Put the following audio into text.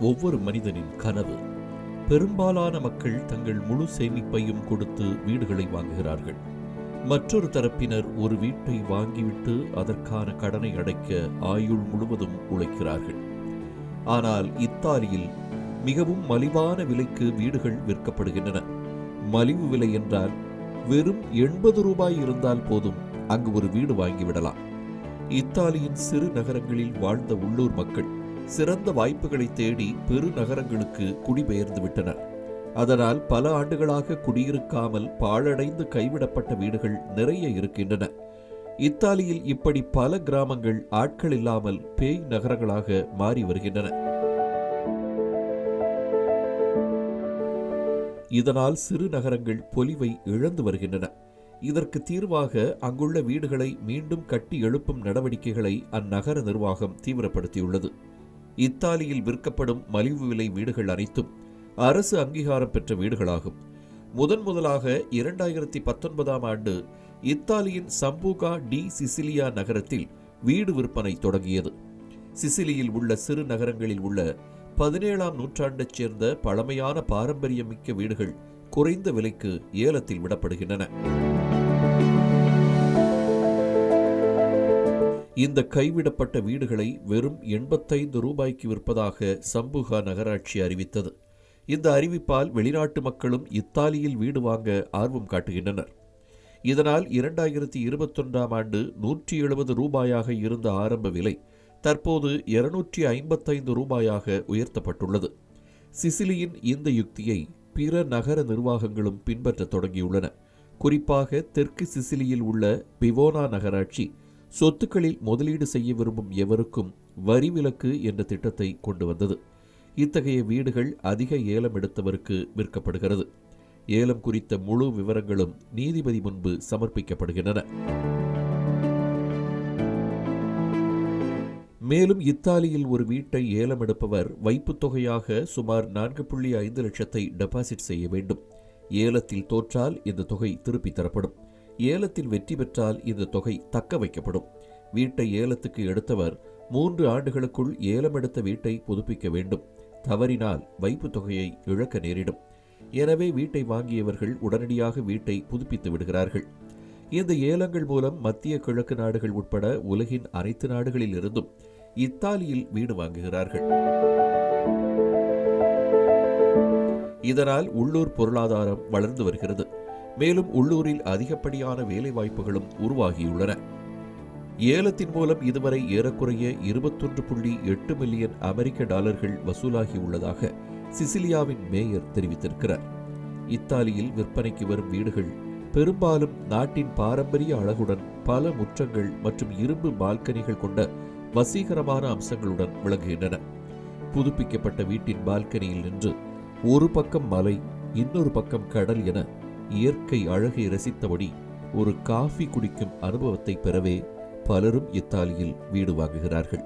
ஒவ்வொரு மனிதனின் கனவு. பெரும்பாலான மக்கள் தங்கள் முழு சேமிப்பையும் கொடுத்து வீடுகளை வாங்குகிறார்கள். மற்றொரு தரப்பினர் ஒரு வீட்டை வாங்கிவிட்டு அதற்கான கடனை அடைக்க ஆயுள் முழுவதும் உழைக்கிறார்கள். ஆனால் இத்தாலியில் மிகவும் மலிவான விலைக்கு வீடுகள் விற்கப்படுகின்றன. மலிவு விலை என்றால் வெறும் 80 ரூபாய் இருந்தால் போதும், அங்கு ஒரு வீடு வாங்கிவிடலாம். இத்தாலியின் சிறு நகரங்களில் வாழ்ந்த உள்ளூர் மக்கள் சிறந்த வாய்ப்புகளை தேடி பெருநகரங்களுக்கு குடிபெயர்ந்து விட்டனர். அதனால் பல ஆண்டுகளாக குடியிருக்காமல் பாழடைந்து கைவிடப்பட்ட வீடுகள் நிறைய இருக்கின்றன. இத்தாலியில் இப்படி பல கிராமங்கள் ஆட்கள் இல்லாமல் பேய் நகரங்களாக மாறி வருகின்றன. இதனால் சிறு நகரங்கள் பொலிவை இழந்து வருகின்றன. இதற்கு தீர்வாக அங்குள்ள வீடுகளை மீண்டும் கட்டி எழுப்பும் நடவடிக்கைகளை அந்நகர நிர்வாகம் தீவிரப்படுத்தியுள்ளது. இத்தாலியில் விற்கப்படும் மலிவு விலை வீடுகள் அனைத்தும் அரசு அங்கீகாரம் பெற்ற வீடுகளாகும். முதலாக 2019ஆம் ஆண்டு இத்தாலியின் சம்பூகா டி சிசிலியா நகரத்தில் வீடு விற்பனை தொடங்கியது. சிசிலியில் உள்ள சிறு நகரங்களில் உள்ள 17ஆம் நூற்றாண்டைச் சேர்ந்த பழமையான பாரம்பரியமிக்க வீடுகள் குறைந்த விலைக்கு ஏலத்தில் விடப்படுகின்றன. இந்த கைவிடப்பட்ட வீடுகளை வெறும் 85 ரூபாய்க்கு விற்பதாக சம்பூகா நகராட்சி அறிவித்தது. இந்த அறிவிப்பால் வெளிநாட்டு மக்களும் இத்தாலியில் வீடு வாங்க ஆர்வம் காட்டுகின்றனர். இதனால் 2021ஆம் ஆண்டு 170 ரூபாயாக இருந்த ஆரம்ப விலை தற்போது 255 ரூபாயாக உயர்த்தப்பட்டுள்ளது. சிசிலியின் இந்த யுக்தியை பிற நகர நிர்வாகங்களும் பின்பற்ற தொடங்கியுள்ளன. குறிப்பாக தெற்கு சிசிலியில் உள்ள பிவோனா நகராட்சி சொத்துக்களில் முதலீடு செய்ய விரும்பும் எவருக்கும் வரி விலக்கு என்ற திட்டத்தை கொண்டு வந்தது. இத்தகைய வீடுகள் அதிக ஏலம் எடுத்தவருக்கு விற்கப்படுகிறது. ஏலம் குறித்த முழு விவரங்களும் நீதிபதி முன்பு சமர்ப்பிக்கப்படுகின்றன. மேலும் இத்தாலியில் ஒரு வீட்டை ஏலம் எடுப்பவர் வைப்புத் தொகையாக சுமார் 4.5 லட்சத்தை டெபாசிட் செய்ய வேண்டும். ஏலத்தில் தோற்றால் இந்த தொகை திருப்பி தரப்படும். ஏலத்தில் வெற்றி பெற்றால் இந்த தொகை தக்க வைக்கப்படும். வீட்டை ஏலத்துக்கு எடுத்தவர் 3 ஆண்டுகளுக்குள் ஏலம் எடுத்த வீட்டை புதுப்பிக்க வேண்டும். தவறினால் வைப்புத் தொகையை இழக்க நேரிடும். எனவே வீட்டை வாங்கியவர்கள் உடனடியாக வீட்டை புதுப்பித்து விடுகிறார்கள். இந்த ஏலங்கள் மூலம் மத்திய கிழக்கு நாடுகள் உட்பட உலகின் அனைத்து நாடுகளில் இருந்தும் இத்தாலியில் வீடு வாங்குகிறார்கள். இதனால் உள்ளூர் பொருளாதாரம் வளர்ந்து வருகிறது. மேலும் உள்ளூரில் அதிகப்படியான வேலை வாய்ப்புகளும் உருவாகியுள்ளன. ஏலத்தின் மூலம் இதுவரை ஏறக்குறைய 21.8 மில்லியன் அமெரிக்க டாலர்கள் வசூலாகியுள்ளதாக சிசிலியாவின் மேயர் தெரிவித்திருக்கிறார். இத்தாலியில் விற்பனைக்கு வரும் வீடுகள் பெரும்பாலும் நாட்டின் பாரம்பரிய அழகுடன் பல முற்றங்கள் மற்றும் இரும்பு பால்கனிகள் கொண்ட வசீகரமான அம்சங்களுடன் விளங்குகின்றன. புதுப்பிக்கப்பட்ட வீட்டின் பால்கனியில் நின்று ஒரு பக்கம் மலை, இன்னொரு பக்கம் கடல் என இயற்கை அழகை ரசித்தபடி ஒரு காஃபி குடிக்கும் அனுபவத்தை பெறவே பலரும் இத்தாலியில் வீடு வாங்குகிறார்கள்.